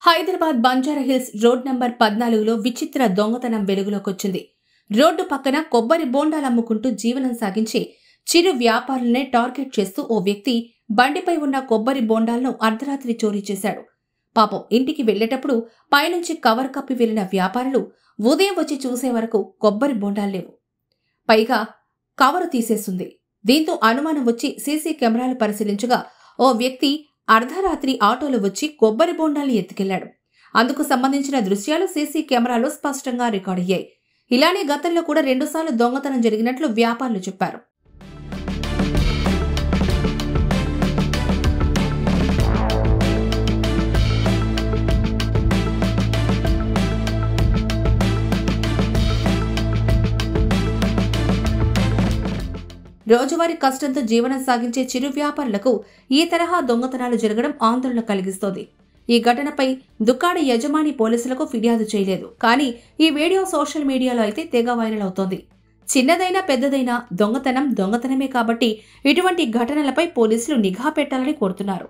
Hyderabad Banjara Hills road number 14లో విచిత్ర దొంగతనం వెలుగులోకొచ్చింది. Road పక్కన కొబ్బరి బోండాలు అమ్ముకుంటూ జీవనం సాగించే చిరు వ్యాపారులనే టార్గెట్ చేస్తూ ఓ వ్యక్తి బండిపై ఉన్న కొబ్బరి బోండాలను అర్ధరాత్రి చోరీ చేశాడు. పాపం ఇంటికి వెళ్లేటప్పుడు పైనుంచి కవర్ కప్పి వెళ్లిన వ్యాపారులు ఉదయం వచ్చి చూసే వరకు కొబ్బరి బోండాలు లేవు. పైగా కవరు తీసేస్తుంది. దీంతో అనుమానం వచ్చి సీసీ కెమెరాలు పరిశీలించగా ఓ వ్యక్తి అర్ధరాత్రి ఆటోలో వచ్చి కొబ్బరి బోండాల్ని ఎత్తుకెళ్లాడు. అందుకు సంబంధించిన దృశ్యాలు సీసీ కెమెరాలో స్పష్టంగా రికార్డయ్యాయి. ఇలానే గతంలో కూడా 2 సార్లు దొంగతనం జరిగినట్లు వ్యాపారులు చెప్పారు. రోజువారీ కష్టంతో జీవనం సాగించే చిరు వ్యాపారులకు ఈ తరహా దొంగతనాలు జరగడం ఆందోళన కలిగిస్తోంది. ఈ ఘటనపై దుకాణ యజమాని పోలీసులకు ఫిర్యాదు చేయలేదు. కానీ ఈ వీడియో సోషల్ మీడియాలో అయితే తెగ వైరల్ అవుతోంది. చిన్నదైనా పెద్దదైనా దొంగతనమే కాబట్టి ఇటువంటి ఘటనలపై పోలీసులు నిఘా పెట్టాలని కోరుతున్నారు.